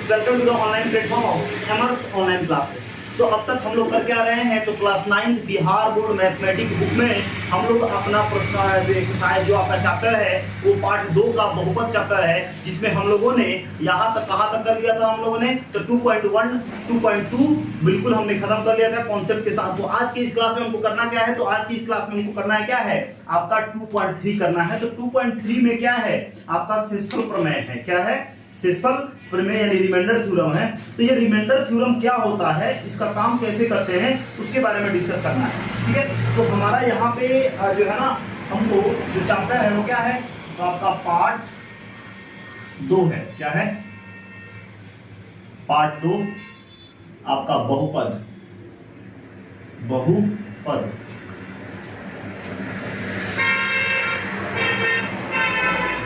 Students, welcome to the online platform of एमर्स online classes. तो अब तक हम लोग करके आ रहे हैं, तो class 9 Bihar board mathematics book में हम लोग अपना प्रश्न जो एक्सरसाइज जो आपका चैप्टर है वो पार्ट 2 का बहुपद चैप्टर है, जिसमें हम लोगों ने यहाँ तक कहाँ तक कर लिया था हम लोगों ने, तो 2.1 2.2 बिल्कुल हमने खत्म कर लिया था कॉन्सेप्ट के साथ। तो आज की इस क्लास में हमको करना क्या है, तो आज की इस क्लास में हमको करना है क्या है, आपका 2.3 करना है। तो 2.3 में क्या है, आपका शेषफल प्रमेय है। क्या है, शेषफल प्रमेय यानी रिमाइंडर थ्योरम है। तो ये रिमाइंडर थ्योरम क्या होता है, इसका काम कैसे करते हैं, उसके बारे में डिस्कस करना है। ठीक है, तो हमारा यहाँ पे जो है ना, हमको जो चैप्टर है वो क्या है, तो आपका पार्ट 2 है। क्या है, पार्ट 2 आपका बहुपद। बहुपद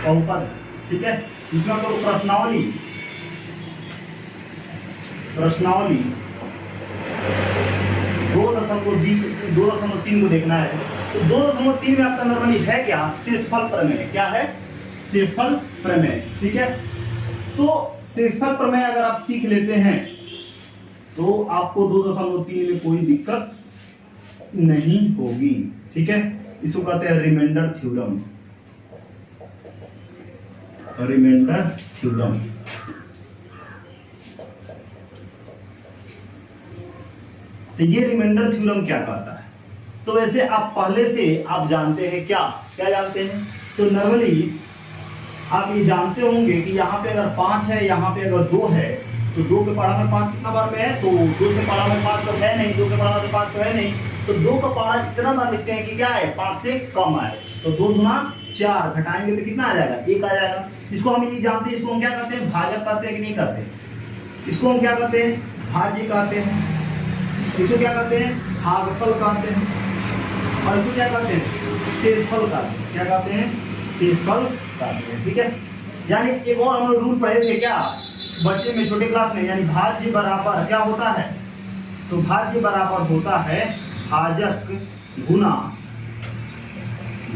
बहुपद ठीक है, इसमें तो प्रश्नावली 2.3 को देखना है। तो 2.3 में आपका नॉर्मली है क्या, शेषफल प्रमेय। क्या है, शेषफल प्रमेय। ठीक है, तो शेषफल प्रमेय अगर आप सीख लेते हैं तो आपको 2.3 में कोई दिक्कत नहीं होगी। ठीक है, इसको कहते हैं रिमाइंडर थ्योरम। रिमाइंडर थ्योरम तो ये रिमाइंडर थ्योरम क्या कहता है, तो वैसे आप पहले से आप जानते हैं, क्या क्या जानते हैं, तो नॉर्मली आप ये जानते होंगे कि यहाँ पे अगर 5 है, यहाँ पे अगर 2 है, तो 2 के पढ़ा में 5 कितना बार में है, तो 2 से पढ़ा में 5 तो है नहीं, 2 के पढ़ा में 5 तो है नहीं, तो 2 का पढ़ा इतना बार लिखते हैं कि क्या है, 5 से कम आए। तो 2 गुना 4 घटाएंगे तो कितना आ जाएगा, 1 आ जाएगा। इसको हम ये जानते हैं, इसको हम क्या कहते हैं, भाजक कहते हैं कि नहीं कहते। इसको हम क्या कहते हैं, भाज्य कहते हैं। इसको क्या कहते हैं, भागफल कहते हैं। और इसको क्या कहते हैं, शेषफल कहते हैं। क्या कहते हैं, शेषफल कहते हैं। ठीक है, यानी एक और हम लोग रूल पढ़े थे क्या बच्चे में, छोटे क्लास में, यानी भाज्य बराबर क्या होता है, तो भाज्य बराबर होता है भाजक गुना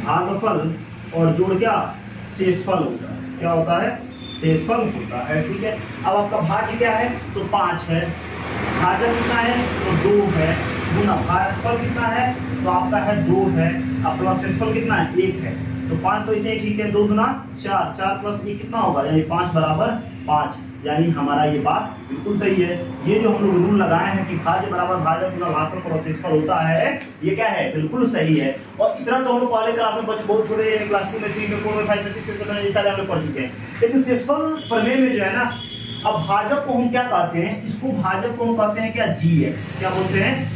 भागफल और जोड़ क्या, शेषफल होता है। क्या होता है, शेषफल होता है। ठीक है, अब आपका भाज्य क्या है, तो 5 है, भाजक कितना है, तो 2 है, गुना भागफल कितना है, तो आपका है 2 है, अब प्लस शेषफल कितना है, 1 है। तो 5 तो इसे ठीक है, 2 गुना 4, 4 प्लस 1 कितना होगा, यानी 5 बराबर 5। यानी हमारा ये बात बिल्कुल सही है। ये जो हम लोग रूल लगाए हैं कि भाज्य बराबर भाजक गुना भागफल प्लस शेषफल होता है, ये क्या है, बिल्कुल सही है। और इतना तो हम लोग पहले क्लास में बच्चे बहुत छोटे, यानी क्लास 2 में 3 में 4 में 5 में 6 में 7 में ये सारे हम लोग पढ़ चुके हैं। लेकिन शेषफल प्रमेय में जो है ना, अब भाजक को हम क्या कहते हैं, इसको भाजक को हम कहते हैं क्या, gx। क्या बोलते हैं,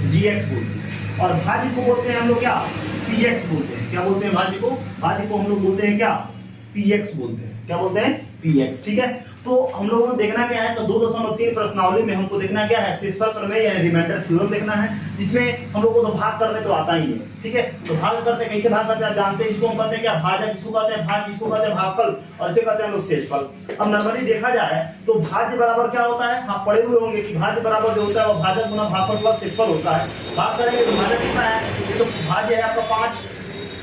gx बोलते हैं। और भाज्य को बोलते हैं हम लोग क्या, px बोलते हैं। क्या बोलते हैं भाज्य को, भाज्य को हम लोग बोलते हैं क्या, px बोलते हैं। क्या बोलते हैं, px। ठीक है, तो हम लोगों को देखना क्या है, तो 2.3 प्रश्नावली में हमको देखना क्या है, शेषफल प्रमेय यानी रिमाइंडर थ्योरम देखना है, जिसमें हम लोग को तो भाग करने तो आता ही है। ठीक है, तो भाग करते हैं, कैसे भाग करते हैं आप जानते हैं। इसको हम कहते हैं क्या, भाजक, इसको कहते हैं भाज्य, इसको कहते हैं भागफल, और इसे कहते हैं हम लोग शेषफल। अब नॉर्मली देखा जाए तो भाज्य बराबर क्या होता है, आप पढ़े हुए होंगे कि भाज्य बराबर जो होता है वो भाजक गुना भागफल प्लस शेषफल होता है। भाग करेंगे तो भाजक कितना है, तो भाज्य है आपका 5,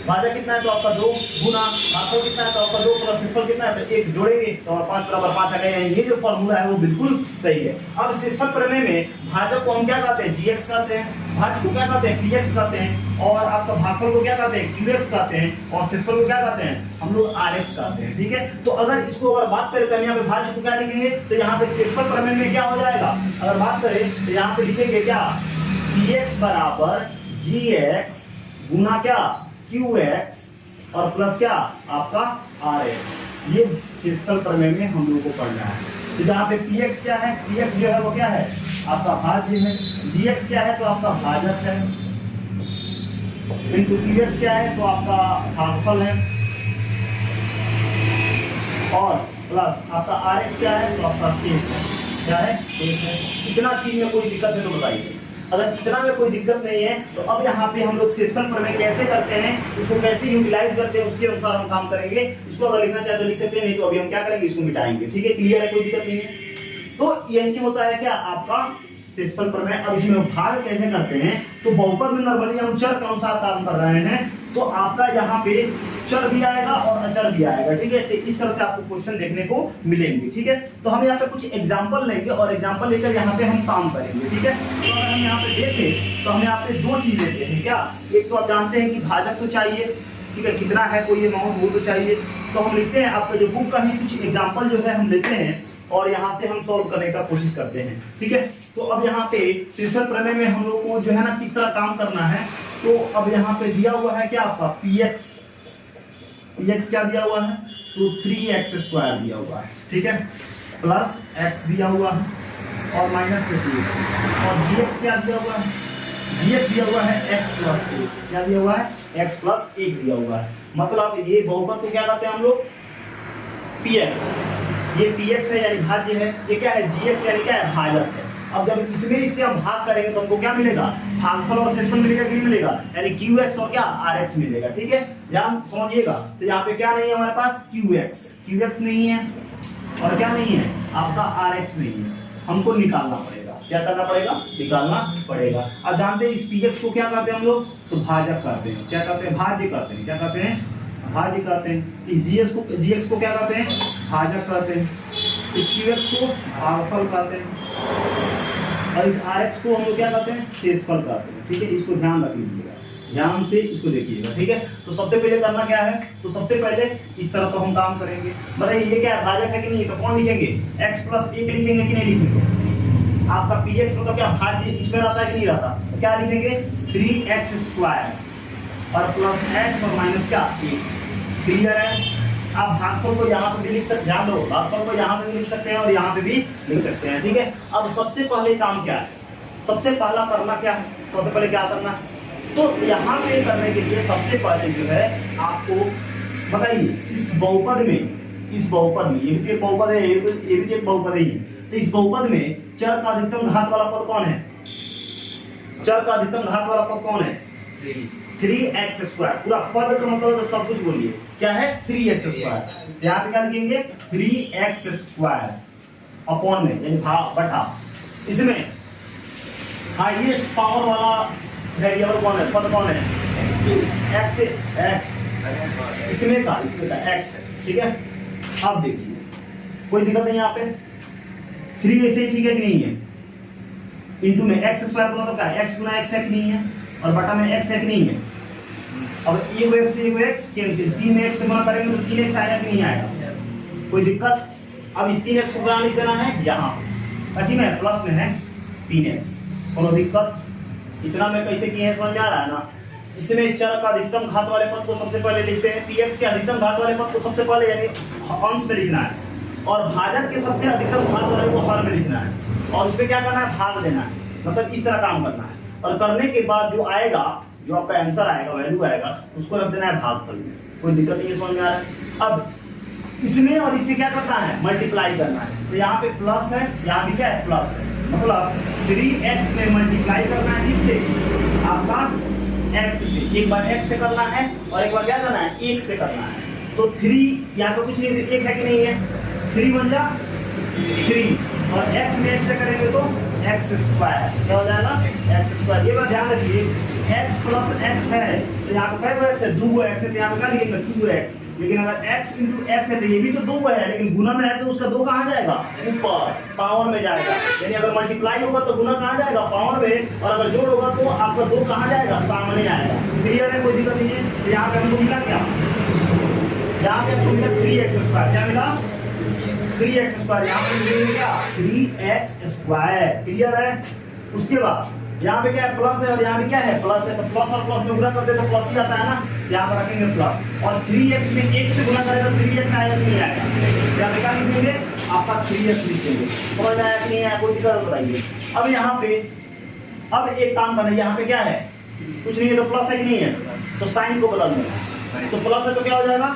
भाजक कितना है, तो आपका 2 गुना भागफल कितना है, तो आपका 2 प्लस शेषफल कितना है, तो 1 जोड़ेंगे तो 5 बराबर 5 आ गया। ये जो फॉर्मूला है वो बिल्कुल सही है। अब शेषफल प्रमेय में भाजक को हम क्या कहते हैं, gx कहते हैं, भाज्य को क्या कहते हैं, px कहते हैं, और आपका भागफल को क्या कहते हैं, qx कहते हैं, और शेषफल को क्या कहते हैं, हम लोग rx कहते हैं। ठीक है, तो अगर इसको अगर बात करें तो यहाँ पे भाज्य को क्या लिखेंगे, तो यहाँ पे शेषफल प्रमेय में क्या हो जाएगा, अगर बात करें तो यहाँ पे लिखेंगे क्या, px बराबर gx गुना क्या, qx और प्लस क्या आपका rx। ये शेषफल प्रमेय में हम लोगों को पढ़ना है। तो जहाँ पे px क्या है, px जो है वो क्या है, आपका भाज्य है, gx क्या है, तो आपका भाजक है, इनटू qx क्या है, तो आपका भागफल है, और प्लस आपका rx क्या है, तो आपका शेष है। क्या है, शेष है। इतना चीज में कोई दिक्कत है तो बताइए। अगर इतना में कोई दिक्कत नहीं है तो अब यहाँ पे हम लोग शेषफल प्रमेय कैसे करते हैं, उसको कैसे यूटिलाइज करते हैं, उसके अनुसार हम काम करेंगे। इसको अगर लिखना चाहे तो लिख सकते हैं, नहीं तो अभी हम क्या करेंगे, इसको मिटाएंगे। ठीक है, क्लियर है, कोई दिक्कत नहीं है। तो यही होता है क्या आपका शेषफल प्रमेय। अब इसमें भाग कैसे करते हैं, तो बहुपद में नॉर्मली हम चर के अनुसार काम कर रहे हैं। तो आपका यहाँ पे चर भी आएगा और अचर भी आएगा, ठीक है। तो इस तरह से आपको क्वेश्चन देखने को मिलेंगे, ठीक है। तो हम यहाँ पे कुछ एग्जांपल लेंगे और एग्जांपल लेकर यहाँ पे हम काम करेंगे, ठीक है। तो अगर हम यहाँ पे देखें तो हम यहाँ पे दो चीज लेते हैं क्या, एक तो आप जानते हैं कि भाजक तो चाहिए, ठीक है, कितना है कोई अमाउंट वो तो चाहिए। तो हम लिखते हैं आपका जो बुक का ही कुछ एग्जाम्पल जो है हम लेते हैं और यहाँ से हम सॉल्व करने का कोशिश करते हैं, ठीक है। तो अब यहाँ पे प्रिंसिपल प्रमेय में हम लोग को जो है ना किस तरह काम करना है। तो अब यहाँ पे दिया हुआ है क्या आपका px क्या दिया हुआ है, तो 3x² दिया हुआ है, ठीक है, प्लस x दिया हुआ है और माइनस में 2 और gx क्या दिया हुआ है, gx दिया हुआ है x प्लस 1, क्या दिया हुआ है, x प्लस 1 दिया हुआ है। मतलब ये बहुपद को क्या कहते हैं हम लोग, px, ये px है यानी भाज्य है, ये क्या है gx यानी क्या है भाजक है। अब जब इसमें इससे हम भाग करेंगे तो हमको क्या मिलेगा, भागफल और शेषफल मिलेगा कि नहीं मिलेगा, यानी qx और क्या rx मिलेगा, ठीक है। ध्यान समझिएगा। तो यहाँ पे क्या नहीं है हमारे पास, qx नहीं है और क्या नहीं है आपका rx नहीं है, हमको निकालना पड़ेगा। क्या करना पड़ेगा, निकालना पड़ेगा। अब जानते हैं इस px को क्या कहते हैं हम लोग, तो भाजक कहते हैं। क्या कहते हैं, भाज्य कहते हैं। क्या कहते हैं, भाज्य कहते हैं। इस gx को क्या कहते हैं, भाजक कहते हैं। इस qx को भागफल कहते हैं और इस rx को हम लोग क्या कहते हैं, शेषफल कहते हैं, ठीक है। इसको ध्यान रख लीजिएगा, ध्यान से इसको देखिएगा, ठीक है। तो सबसे पहले करना क्या है, तो सबसे पहले इस तरह तो हम काम करेंगे। बताइए ये क्या है, भाजक है कि नहीं, तो कौन लिखेंगे, x प्लस 1 लिखेंगे कि नहीं लिखेंगे। आपका px मतलब क्या भाज्य इसमें रहता है कि नहीं रहता, तो क्या लिखेंगे 3x² और प्लस x और माइनस क्या 1। क्लियर है। आप भागफल को यहाँ पे भी लिख सकते, ध्यान दो, भागफल को यहाँ पे भी लिख सकते हैं और यहाँ पे भी लिख सकते हैं, ठीक है। अब सबसे पहले काम क्या है, सबसे पहला करना क्या है, सबसे पहले क्या करना है, तो यहाँ पे करने के लिए सबसे पहले जो है आपको बताइए इस बहुपद में ये भी एक बहुपद है, ये भी एक बहुपद है। तो इस बहुपद में चर का अधिकतम घात वाला पद कौन है, चर का अधिकतम घात वाला पद कौन है, 3x²। पूरा पद का मतलब तो सब कुछ बोलिए क्या है, 3x²। यहाँ पे क्या लिखेंगे 3x² अपॉन में यानी बटा, इसमें हाईएस्ट पावर वाला वेरिएबल कौन है, पद कौन है, x इसमें का x है, ठीक है। अब देखिए कोई दिक्कत नहीं यहाँ पे, 3 ऐसे ही ठीक है कि नहीं है, इंटू में x² बोला तो क्या x गुना x है कि नहीं है, और बटा में x है कि नहीं है। अब एगो x कैंसिल, 3x से गुणा करेंगे तो 3x आएगा कि नहीं आएगा, कोई दिक्कत। अब इस 3x को गुणा लिख देना है यहाँ, अच्छी में प्लस में है 3x, कोनो दिक्कत। इतना में कैसे किए हैं समझ में आ रहा है ना। इसमें चर का अधिकतम घात वाले पद को सबसे पहले लिखते हैं, px के अधिकतम घात वाले पद को सबसे पहले यानी अंश में लिखना है, और भाजक के सबसे अधिकतम घात वाले को हर में लिखना है, और उसमें क्या करना है, भाग देना है। मतलब इस तरह काम करना है, और करने के बाद जो आएगा, जो आपका आंसर आएगा, वैल्यू आएगा, उसको रख देना है भागफल में। कोई दिक्कत नहीं है, समझ में आ रहा है। अब इसमें और इससे क्या करना है, मल्टीप्लाई करना है। तो यहाँ पे प्लस है, यहाँ भी क्या है प्लस है, मतलब 3x में मल्टीप्लाई करना है, इससे आपका x से, एक बार x से करना है और एक बार क्या करना है 1 से करना है। तो 3 यहाँ पे कुछ नहीं, 1 है कि नहीं है, 3 बन जा 3 और x में x से करेंगे तो x² क्या हो जाएगा, x²। ये बात ध्यान रखिए, x प्लस x है तो यहाँ पे क्या x है, 2x है, तो यहाँ पे क्या लिखेंगे 2x। लेकिन अगर x इंटू x है तो ये भी तो 2 है, लेकिन गुना में है तो उसका 2 कहाँ जाएगा, ऊपर पावर में जाएगा। यानी अगर मल्टीप्लाई होगा तो गुना कहाँ जाएगा, पावर में, और अगर जोड़ होगा तो आपका 2 कहाँ जाएगा, सामने आएगा। क्लियर है, कोई दिक्कत नहीं है। तो यहाँ पे हमको मिला क्या, यहाँ पे हमको मिला 3x²। क्या मिला 3x², यहाँ पे मिलेगा क्या 3x²। क्लियर है। उसके बाद यहाँ पे क्या है, प्लस है और यहाँ पे क्या है, प्लस है, तो प्लस और प्लस में गुणा करते तो प्लस ही आता है ना, यहाँ पर रखेंगे प्लस, और 3x में 1 से गुणा करेगा 3x आएगा कि नहीं आएगा, यहाँ पे क्या लिखेंगे आपका 3x लिखेंगे। समझ आया कि नहीं आया, कोई दिक्कत बताइए। अब यहाँ पे अब एक काम करना है, यहाँ पे क्या है, कुछ नहीं है तो प्लस है कि नहीं है, तो साइन को बदल देना। तो प्लस है तो क्या हो जाएगा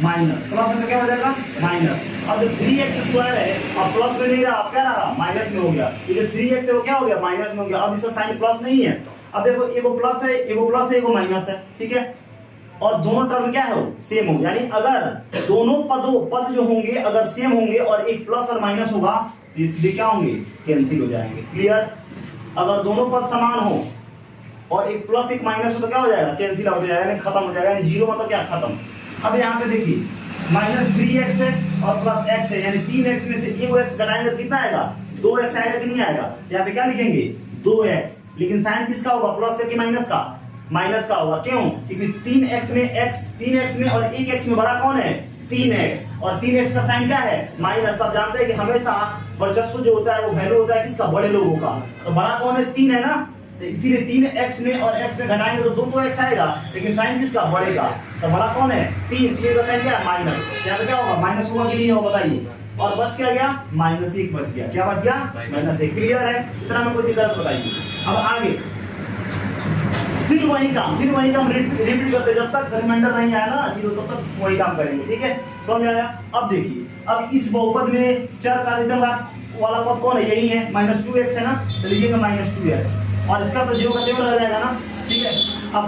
माइनस, प्लस है तो क्या हो जाएगा माइनस। अब जो 3x² है अब प्लस में नहीं रहा, अब क्या रहा माइनस में हो गया। ये 3x है वो क्या हो गया माइनस में हो गया। अब इसका साइन प्लस नहीं है। अब देखो एगो प्लस है, एगो माइनस है, ठीक है। और दोनों टर्म क्या है सेम हो, यानी अगर दोनों पद जो होंगे अगर सेम होंगे और एक प्लस और माइनस होगा तो इसलिए क्या होंगे, कैंसिल हो जाएंगे। क्लियर। अगर दोनों पद समान हो और एक प्लस एक माइनस हो तो क्या हो जाएगा, कैंसिल हो जाएगा, यानी खत्म हो जाएगा। यानी जीरो मतलब क्या, खत्म। अब यहाँ पे देखिए -3x है और प्लस x है, यानी 3x में से एक x घटाएंगे तो कितना आएगा? 2x आएगा कि नहीं आएगा? यहाँ पे क्या लिखेंगे? 2x। लेकिन साइन किसका होगा? प्लस का कि माइनस का? माइनस का होगा। क्यों? क्योंकि 3x में और 1x में बड़ा कौन है? 3x, और 3x का साइन क्या है? माइनस। आप जानते हैं कि हमेशा वर्चस्व जो होता है वो वैल्यू होता है किसका? बड़े लोगों का। तो बड़ा कौन है? 3 है ना, तो इसीलिए 3x में और x में घटाएंगे तो 2x आएगा, लेकिन साइन किसका? बड़े का। तो बड़ा कौन है? 3 का साइन क्या है? माइनस। यहाँ पे क्या होगा? माइनस होगा कि नहीं होगा बताइए? और बच क्या गया? -1 बच गया। क्या बच गया? -1। क्लियर है? इतना में कोई दिक्कत बताइए। अब आगे फिर वही काम रिपीट करते, जब तक रिमाइंडर नहीं आया ना 0 तब तक वही काम करेंगे। ठीक है, समझ में आया? अब देखिए, अब इस बहुपद में चर का अधिकतम वाला पद कौन है? यही है, -2x है ना, तो लिखिएगा -2x, और इसका तो 0 का 0 रह जाएगा ना। ठीक है, अब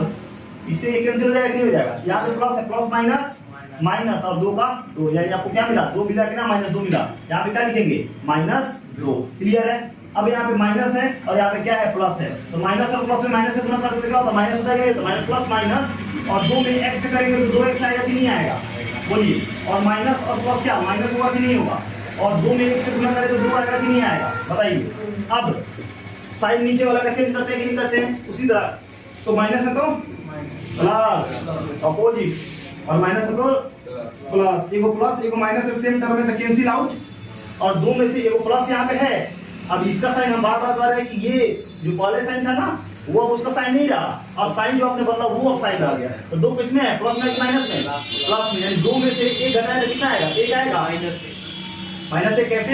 इससे कैंसिल हो जाएगा कि नहीं हो जाएगा? यहाँ पे प्लस है, प्लस माइनस और 2 का 2, यानी आपको क्या मिला? 2 मिला कि ना? -2 मिला। यहाँ पे क्या लिखेंगे? -2। क्लियर है? अब यहाँ पे माइनस है और यहाँ पे क्या है? प्लस है। तो माइनस और प्लस में माइनस से गुणा करते तो क्या होता है? माइनस होता है कि नहीं? तो माइनस प्लस माइनस, और 2 में x से करेंगे तो 2x आएगा कि नहीं आएगा? बोलिए। और माइनस और प्लस क्या? माइनस होगा कि नहीं होगा? और 2 में 1 से गुणा करें तो 2 आएगा कि नहीं आएगा? बताइए। अब साइन नीचे वाला का चेंज करते हैं कि नहीं करते हैं? उसी तरह, तो माइनस है तो प्लस, अपोजिट, और माइनस है तो प्लस। एगो प्लस एगो माइनस है, सेम टर्म है तो कैंसिल आउट, और 2 में से एगो प्लस यहाँ पे है। अब इसका साइन हम बार बार कह रहे हैं कि ये जो पहले साइन था ना वो अब उसका साइन नहीं रहा, अब साइन जो आपने बदला वो अब साइन आ गया। तो 2 किसमें है? प्लस में कि माइनस में? प्लस में, यानी 2 में से 1 घटाया तो कितना आएगा? 1 आएगा। -1 कैसे?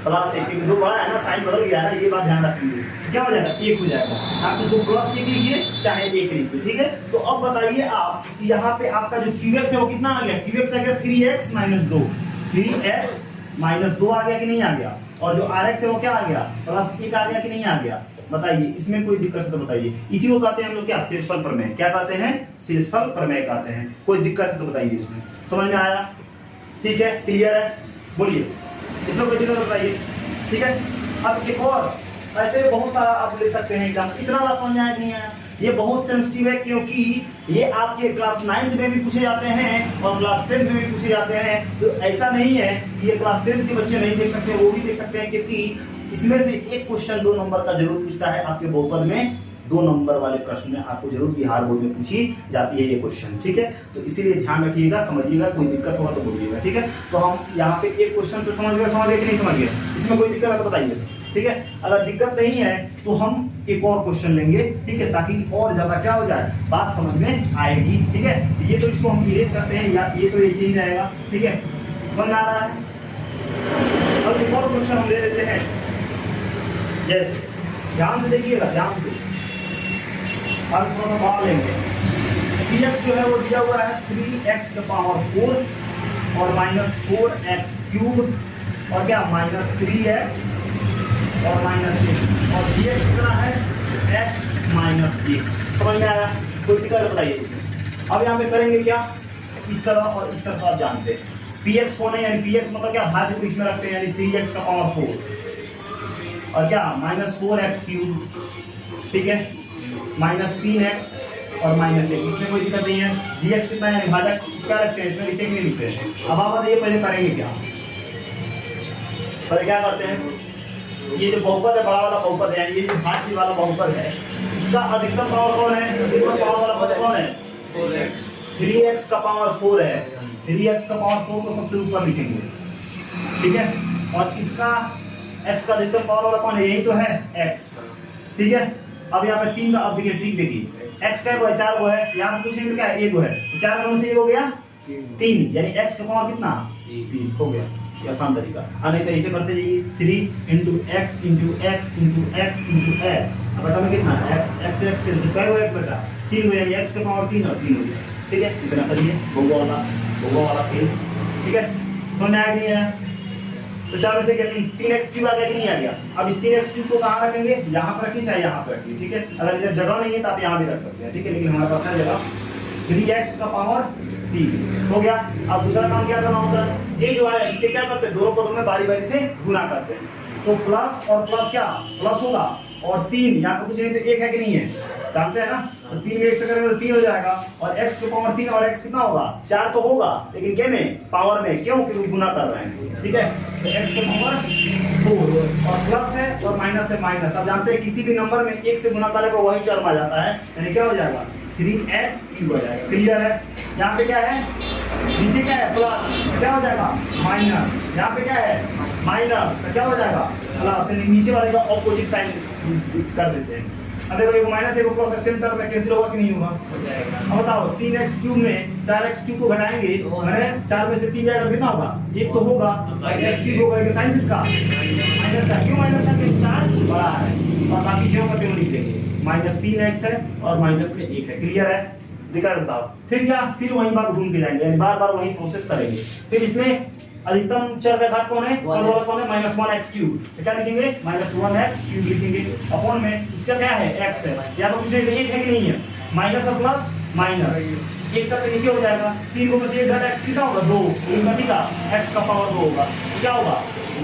+1, क्योंकि 2 बड़ा है ना, साइन बदल गया ना, ये बात ध्यान रखिए। क्या हो जाएगा? 1 हो जाएगा। आप इसको प्लस लिख लीजिए चाहे 1 लिखिए। ठीक है, तो अब बताइए आप यहाँ पे आपका जो qx है वो कितना आ गया? qx आ गया 3x - 2, 3x - 2 आ गया कि नहीं आ गया? और जो rx है वो क्या आ गया? +1 आ गया कि नहीं आ गया? बताइए, इसमें कोई दिक्कत है तो बताइए। इसी को कहते हैं हम लोग क्या? शेषफल प्रमेय। क्या कहते हैं? शेषफल प्रमेय कहते हैं। कोई दिक्कत है तो बताइए, इसमें समझ में आया? ठीक है, क्लियर है? बोलिए, इसमें कोई दिक्कत बताइए। ठीक है, अब एक और ऐसे बहुत सारा आप ले सकते हैं एग्जाम। इतना बात समझ में आया कि नहीं आया? ये बहुत सेंसिटिव है, क्योंकि ये आपके क्लास 9th में भी पूछे जाते हैं और क्लास 10th में भी पूछे जाते हैं। तो ऐसा नहीं है कि ये क्लास 10th के बच्चे नहीं देख सकते, वो भी देख सकते हैं, क्योंकि इसमें से एक क्वेश्चन 2 नंबर का जरूर पूछता है आपके बहुपद में। 2 नंबर वाले प्रश्न में आपको जरूर बिहार बोर्ड में पूछी जाती है ये क्वेश्चन। ठीक है, तो इसीलिए ध्यान रखिएगा, समझिएगा। कोई दिक्कत होगा तो बोलिएगा। ठीक है, तो हम यहाँ पे एक क्वेश्चन से समझ गए कि नहीं समझ गए? इसमें कोई दिक्कत है तो बताइए। ठीक है, अगर दिक्कत नहीं है तो हम एक और क्वेश्चन लेंगे। ठीक है, ताकि और ज्यादा क्या हो जाए, बात समझ में आएगी। ठीक है, ये तो इसको हम इरेज करते हैं, या ये तो ऐसे ही रहेगा। ठीक है, समझ आ रहा है? अब एक और क्वेश्चन हम ले लेते हैं। जैसे ध्यान से देखिएगा, ध्यान से अब थोड़ा सा बढ़ा लेंगे। px जो है वो दिया हुआ है 3x⁴ और -4x³ और क्या -3x और -1, और dx कितना है? x - 1। समझ में आया? कोई दिक्कत बताइए इसमें। अब यहाँ पे करेंगे क्या? इस तरह और इस तरह आप जानते हैं। px कौन है? यानी px मतलब क्या? भाज्य को इसमें रखते हैं, यानी 3x⁴ और क्या -4x³। ठीक है, -3x और -1, इसमें कोई दिक्कत नहीं है। gx कितना है? भाजक क्या रखते हैं इसमें? लिखते कि नहीं लिखते हैं? अब आप बताइए पहले करेंगे क्या? पहले क्या करते हैं? ये जो बहुपद है, बड़ा वाला बहुपद है, ये जो भाज्य वाला बहुपद है, इसका अधिकतम पावर कौन है? अधिकतम पावर वाला पद कौन है? 3x⁴ है। 3x⁴ को सबसे ऊपर लिखेंगे। ठीक है, और इसका x का अधिकतम पावर वाला कौन है? यही तो है, x। ठीक है, अब यहाँ पे 3 का, अब देखिए ठीक देखिए, x का 4 गो है, यहाँ पे कुछ नहीं तो क्या है? 1 गो है, 4 में से 1 हो गया 3, यानी x का पावर कितना? 3 हो गया। आसान तरीका। नहीं तो ऐसे करते जाइए, 3 × x × x × x × x। अब बटा में कितना? x कैंसिल, कई x बचा? 3 हो, यानी x का पावर 3 और 3 हो गया। ठीक है, इतना करिए, भोगा वाला फिर। ठीक है, समझ में आया नहीं आया? तो 4 में से क्या 3x³ आ गया कि नहीं आ गया? अब इस 3x³ को कहाँ रखेंगे? यहाँ पर रखिए चाहे यहाँ पर रखिए। ठीक है, अगर इधर जगह नहीं है तो आप यहाँ भी रख सकते हैं। ठीक है, लेकिन हमारे पास है जगह। 3x⁴ हो गया। अब दूसरा काम क्या करना होता है? ये जो है इसे क्या करते हैं? दोनों पदों में बारी बारी से गुना करते हैं। तो प्लस और प्लस क्या? प्लस होगा और 3, यहाँ पे कुछ नहीं तो 1 है कि नहीं है, जानते हैं ना, तो 3 में 1 से करेंगे तो 3 हो जाएगा, और x की पावर 3 और x कितना होगा 4 तो होगा, लेकिन क्या में पावर में, क्यों, क्योंकि गुना कर रहे हैं, ठीक है, तो x की पावर 4 और प्लस है और माइनस है माइनस। अब जानते हैं किसी भी नंबर में 1 से गुना करें तो वही टर्म आ जाता है, यानी क्या हो जाएगा 3x क्यूब हो जाएगा। क्लियर है, यहाँ पे क्या है, नीचे क्या है प्लस, क्या हो जाएगा माइनस, यहाँ पे क्या है माइनस, तो क्या हो जाएगा प्लस, नीचे वाले का ऑपोजिट साइन कर देते हैं। अब देखो एक माइनस एक प्लस सेम टर्म में कैंसिल होगा कि नहीं होगा, अब बताओ 3x क्यूब में 4x क्यूब को घटाएंगे, मैंने 4 में से 3 जाएगा तो कितना होगा, 1 तो होगा, x क्यूब होगा, ये साइन किसका माइनस का, क्यों माइनस का, क्योंकि 4 बड़ा है, और बाकी जो का त्यों लिख देंगे, -3x है और माइनस में 1 है। क्लियर है, दिखा बताओ, फिर क्या, फिर वही बात घूम के जाएंगे, यानी बार बार वही प्रोसेस करेंगे। फिर इसमें अधिकतम चर का घात कौन है, कौन है, -1x क्यूब, तो क्या लिखेंगे -1x क्यूब लिखेंगे, अपॉन में इसका क्या है x है, या तो कुछ नहीं तो 1 है कि नहीं है, माइनस और प्लस माइनस 1 का तो नीचे हो जाएगा, 3 को से 1 घटा कितना होगा 2, 3 का कितना x का पावर 2 होगा, क्या होगा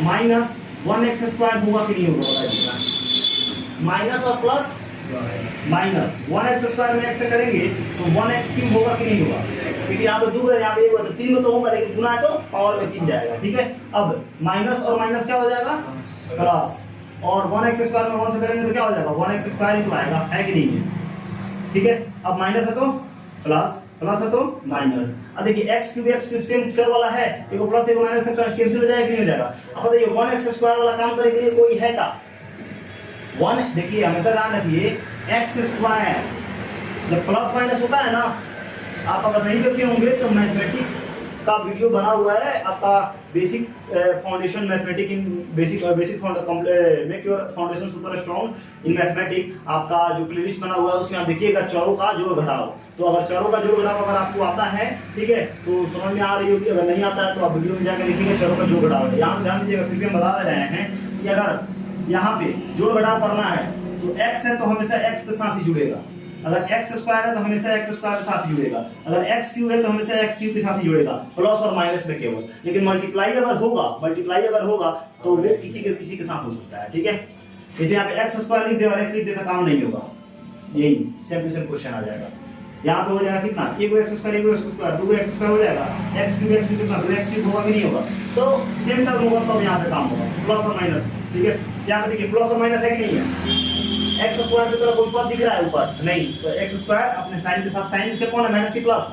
-1x² होगा कि नहीं होगा, बताइए, माइनस और प्लस माइनस 1x² में x से करेंगे तो 1x क्यूब होगा कि नहीं होगा, क्योंकि यहाँ पे 2 है, यहाँ पे 1 है, तो 3 को तो होगा, लेकिन गुना है तो पावर में 3 जाएगा, ठीक है। अब माइनस और माइनस क्या हो जाएगा प्लस, और 1x² में 1 से करेंगे तो क्या हो जाएगा 1x² ही तो आएगा, है कि नहीं है, ठीक है। अब माइनस है तो प्लस, प्लस है तो माइनस। अब देखिए x क्यूब सेम चर वाला है, एक प्लस एक माइनस कैंसिल हो जाएगा कि नहीं हो जाएगा। अब बताइए 1x² वाला काम करने के लिए कोई है का 1, देखिए हमेशा ध्यान रखिए x² जब प्लस माइनस होता है ना, आप अगर नहीं करते होंगे तो मैथमेटिक्स का वीडियो बना हुआ है आपका, basic foundation mathematics in basic make your foundation super strong in mathematics, आपका जो प्लेलिस्ट बना हुआ है उसमें आप देखिएगा चरों का जोड़ घटाव। तो अगर चरों का जोड़ घटाव अगर आपको आता है, ठीक है, तो समझ में आ रही होगी, अगर नहीं आता है तो आप वीडियो में जाकर देखिएगा चरों का जोड़ घटाव है। यहाँ ध्यान दीजिएगा, क्योंकि हम बता रहे हैं कि अगर यहाँ पे जोड़ घटाव करना है तो x है तो हमेशा x के साथ ही जुड़ेगा, अगर x² है तो हमेशा x² के साथ ही जुड़ेगा, अगर x क्यूब है तो हमेशा x क्यूब के साथ ही जुड़ेगा, प्लस और माइनस में केवल। लेकिन मल्टीप्लाई अगर होगा तो वो किसी के साथ हो सकता है, ठीक है। जैसे यहाँ पे x² लिख दे और x लिख दे तो काम नहीं होगा, यही सेम टू सेम क्वेश्चन आ जाएगा। यहाँ पे हो जाएगा कितना, 1x² 2x² हो जाएगा, x क्यूब कितना 2x क्यूब होगा कि नहीं होगा, तो सेम टर्म होगा तब यहाँ पे काम होगा, प्लस और माइनस, ठीक है। यहाँ पे देखिए प्लस और माइनस है कि नहीं है, x² की तरह कोई पद दिख रहा है ऊपर नहीं, तो x² अपने साइन के साथ, साइन इसके कौन है माइनस की प्लस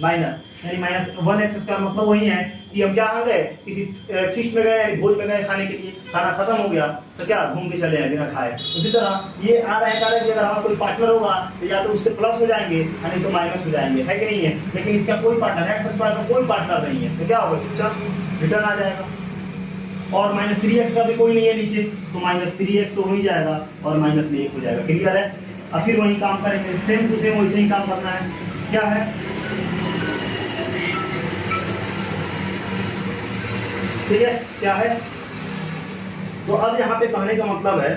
माइनस, यानी -1x² मतलब वही है कि हम क्या आ गए किसी फीस्ट में गए, यानी भोज में गए खाने के लिए, खाना खत्म हो गया तो क्या घूम के चले आए बिना खाए। उसी तरह ये आ रहा है कारण कि अगर हमारा कोई पार्टनर होगा तो या तो उससे प्लस हो जाएंगे या नहीं तो माइनस हो जाएंगे, है कि नहीं है। लेकिन इसका कोई पार्टनर x² का कोई पार्टनर नहीं है, तो क्या होगा चुपचाप रिटर्न आ जाएगा। और -3x का भी कोई नहीं है नीचे, तो -3x तो हो ही जाएगा और माइनस में 1 हो जाएगा। क्लियर है, अब फिर वही काम करेंगे, सेम टू सेम वैसे ही काम करना है। क्या है, ठीक है, क्या है, तो अब यहाँ पे कहने का मतलब है,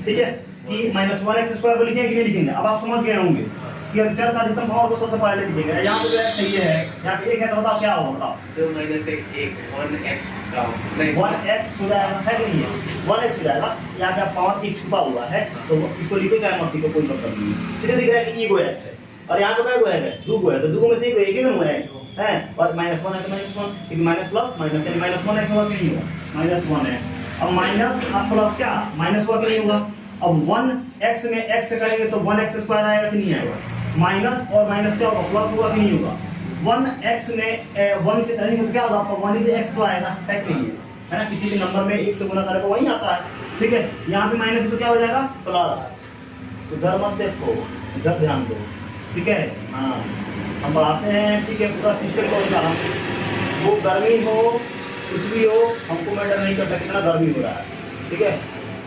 ठीक है, कि -1x² को लिखेंगे कि नहीं लिखेंगे। अब आप समझ गए होंगे कि चर का अधिकतम पावर को सबसे पहले लिखेंगे। यहाँ पे x सही है, यहाँ पे 1 है तो बताओ क्या होगा, बताओ 2 - 1 1x का 1x हो जाएगा, है कि नहीं है, 1x हो जाएगा। यहाँ पे आप पावर 1 छुपा हुआ है तो इसको लिखो चाहे मत लिखो, कोई मतलब नहीं है। सीधे दिख रहा है कि e x है और यहाँ पे क्या है 2 है, तो 2 में से एक ही हुआ x है, और -1 है तो -1, क्योंकि माइनस प्लस माइनस यानी -1x होगा कि नहीं होगा, -1x। अब माइनस अब प्लस क्या माइनस हुआ कि नहीं होगा। अब 1x में x से करेंगे तो 1x² आएगा कि नहीं आएगा, माइनस और माइनस क्या होगा प्लस होगा कि नहीं होगा। 1x में 1 से करेंगे तो क्या होगा आपका 1x तो आएगा, है कि नहीं है ना, किसी भी नंबर में 1 से गुणा करें तो वही आता है, ठीक है। यहाँ पे माइनस है तो क्या हो जाएगा प्लस, तो इधर मत देखो इधर ध्यान दो, ठीक है। हाँ हम पढ़ाते हैं, ठीक है, पूरा सिस्टम को हिसाब, वो गर्मी हो कुछ भी हो हमको मैटर नहीं करता कितना गर्मी हो रहा है, ठीक है।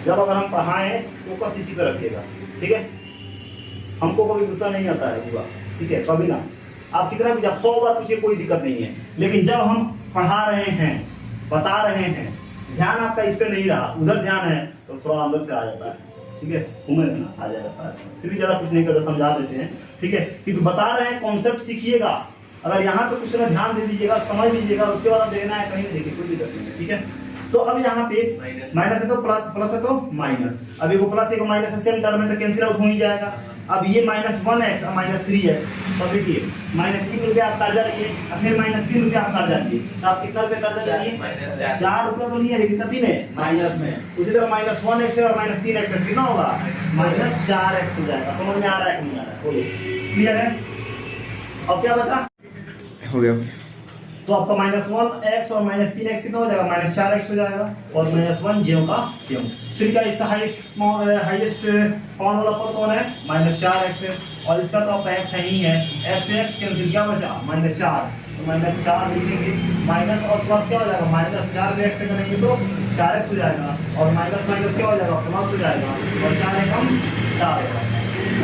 जब अगर हम पढ़ाएं तो फोकस इसी पे रखिएगा, ठीक है। हमको कभी गुस्सा नहीं आता है पूरा, ठीक है, कभी ना, आप कितना भी जब 100 बार पूछिए कोई दिक्कत नहीं है, लेकिन जब हम पढ़ा रहे हैं बता रहे हैं ध्यान आपका इस पे नहीं रहा, उधर ध्यान है तो थोड़ा अंदर से आ जाता है, ठीक है, घूमे ना आ जाता है, फिर भी ज़्यादा कुछ नहीं करता, समझा देते हैं, ठीक है, क्योंकि बता रहे हैं कॉन्सेप्ट सीखिएगा। अगर यहाँ पे कुछ ना ध्यान दे दीजिएगा, समझ लीजिएगा, उसके बाद आप देखना है कहीं देखिए कोई दिक्कत नहीं है, ठीक है। तो अब यहाँ पे माइनस माइनस है तो प्लस, प्लस है तो माइनस। अब ये को प्लस एक माइनस है, सेम टर्म में तो कैंसिल आउट हो ही जाएगा। अब ये -1x और -3x, तो देखिए -3 आप कर्जा लिए, फिर -3 आप कर्जा लिए, तो आप कितना रुपये कर्जा लिए? ₹4 तो नहीं है, लेकिन कितनी में? माइनस में। उसी तरह -1x और -3x है, कितना होगा? -4x हो जाएगा। समझ में आ रहा है कि नहीं आ रहा है? बोलिए, क्लियर है? अब क्या बचा? हो गया। तो आपका -1x और -3x कितना हो जाएगा? -4x हो जाएगा, और -1 ज्यों का त्यों। फिर क्या इसका हाईएस्ट कौन वाला पद कौन है? -4x है, और इसका तो आपका x है ही है। x से x कैंसिल, क्या बचा? -4, तो -4 लिखेंगे, माइनस और प्लस क्या हो जाएगा? -4 में x से करेंगे तो 4x हो जाएगा, और माइनस माइनस क्या हो जाएगा? प्लस हो जाएगा, और 4 एकम 4 होगा।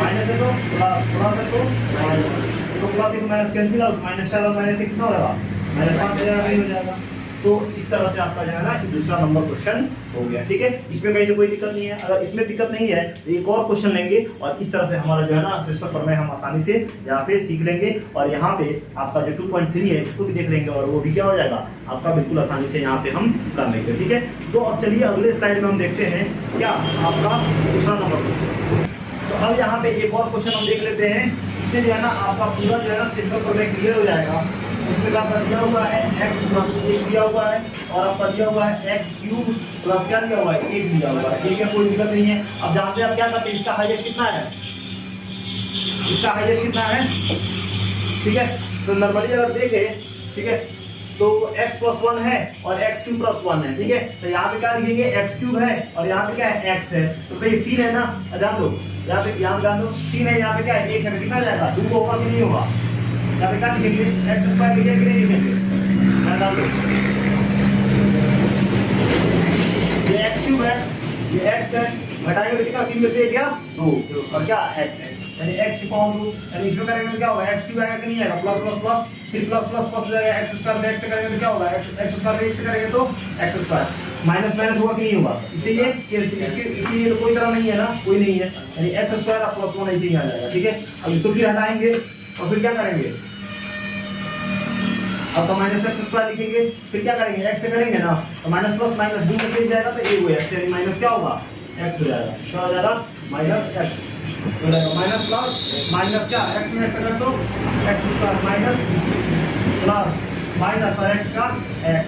माइनस है तो प्लस, प्लस है तो माइनस, तो प्लस एक माइनस कैंसिल आउट, -4 और माइनस से कितना होगा? -5 हो जाएगा, हो जाएगा। तो इस तरह से आपका जो है ना दूसरा नंबर क्वेश्चन हो गया, ठीक है। इसमें कहीं से कोई दिक्कत नहीं है। अगर इसमें दिक्कत नहीं है तो एक और क्वेश्चन लेंगे, और इस तरह से हमारा जो है ना सिस्टम प्रमेय हम आसानी से यहाँ पे सीख लेंगे, और यहाँ पे आपका जो 2.3 है इसको भी देख लेंगे, और वो भी क्या हो जाएगा आपका बिल्कुल आसानी से यहाँ पे हम कर लेंगे, ठीक है। तो अब चलिए अगले स्लाइड में हम देखते हैं क्या आपका दूसरा नंबर क्वेश्चन। तो अब यहाँ पे एक और क्वेश्चन हम देख लेते हैं, इससे जो है ना आपका पूरा जो है ना सिस्टम प्रमेय क्लियर हो जाएगा। उसमें आपका दिया हुआ है x + 1 दिया हुआ है, और आपका दिया हुआ है x³ प्लस क्या दिया हुआ है? 1 दिया हुआ है, ठीक है, कोई दिक्कत नहीं है। अब जानते हैं आप क्या करते हैं, इसका हाईएस्ट कितना है? इसका हाईएस्ट कितना है? ठीक है, तो नॉर्मली अगर देखें, ठीक है, तो x + 1 है और x³ + 1 है, ठीक है। तो यहाँ पे क्या लिखेंगे? x³ है, और यहाँ पे क्या है? x है, तो ये 3 है ना, ध्यान दो, यहाँ पे ध्यान दो, 3 है, यहाँ पे क्या है? 1 है, कितना जाएगा? 2 होगा कि नहीं होगा? यहाँ पे क्या लिखेंगे? x² लिखेंगे कि नहीं लिखेंगे? ध्यान दो, ये x³ है, ये x है, घटाएंगे तो कितना? 3 में से 1 या 2, और क्या? x, यानी x की पावर 2, यानी इसमें करेंगे तो क्या होगा? x³ आएगा कि नहीं आएगा? प्लस प्लस प्लस, फिर प्लस प्लस प्लस हो जाएगा, x² में x से करेंगे तो क्या होगा? x² में 1 से करेंगे तो x², माइनस माइनस होगा कि नहीं होगा? इसीलिए कैंसिल, इसीलिए तो कोई तरह नहीं है ना, कोई नहीं है, यानी x² और +1 ऐसे ही आ जाएगा, ठीक है। अब इसको फिर हटाएंगे, और फिर क्या करेंगे? अब तो -x² लिखेंगे, फिर क्या करेंगे? x से करेंगे ना, तो माइनस प्लस माइनस 2 में से जाएगा तो 1 हो जाएगा, यानी माइनस क्या होगा? x हो जाएगा, क्या हो जाएगा? -x हो जाएगा, माइनस प्लस माइनस क्या? x में x कर दो, x² माइनस प्लस माइनस और x का x,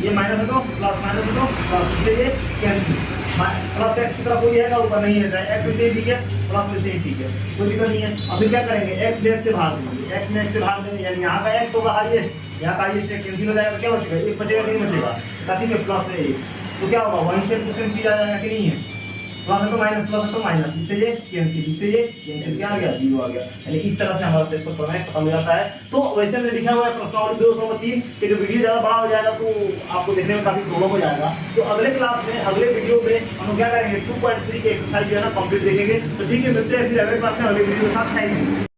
ये माइनस है तो प्लस, माइनस है तो प्लस, इसलिए कैंसिल। प्लस x की तरफ कोई है ऊपर नहीं है, x में से ठीक है, प्लस में से ठीक है, कोई दिक्कत नहीं है। अब फिर क्या करेंगे? x में x से भाग देंगे, x में x से भाग देंगे, यानी यहाँ का x होगा हाईएस्ट, यहाँ का हाईएस्ट कैंसिल हो जाएगा, तो क्या बचेगा? 1 बचेगा कि नहीं बचेगा? कथी में? प्लस में 1, तो क्या होगा? 1 से दूसरी चीज आ जाएगा कि नहीं है? प्लस है तो माइनस, प्लस है तो माइनस, इससे ये कैंसिल, इससे ये कैंसिल, क्या आ गया? 0 आ गया। यानी इस तरह से हमारा सेट प्रमेय खत्म हो जाता है। तो वैसे में लिखा हुआ है प्रश्नावली 203 कि जो वीडियो ज़्यादा बड़ा हो जाएगा तो आपको देखने में काफी प्रॉब्लम हो जाएगा। तो अगले क्लास में, अगले वीडियो में हम क्या करेंगे? 2.3 की एक्सरसाइज जो है ना कंप्लीट देखेंगे। तो ठीक है, मिलते हैं फिर अगले क्लास में अगले वीडियो के साथ। Thank you.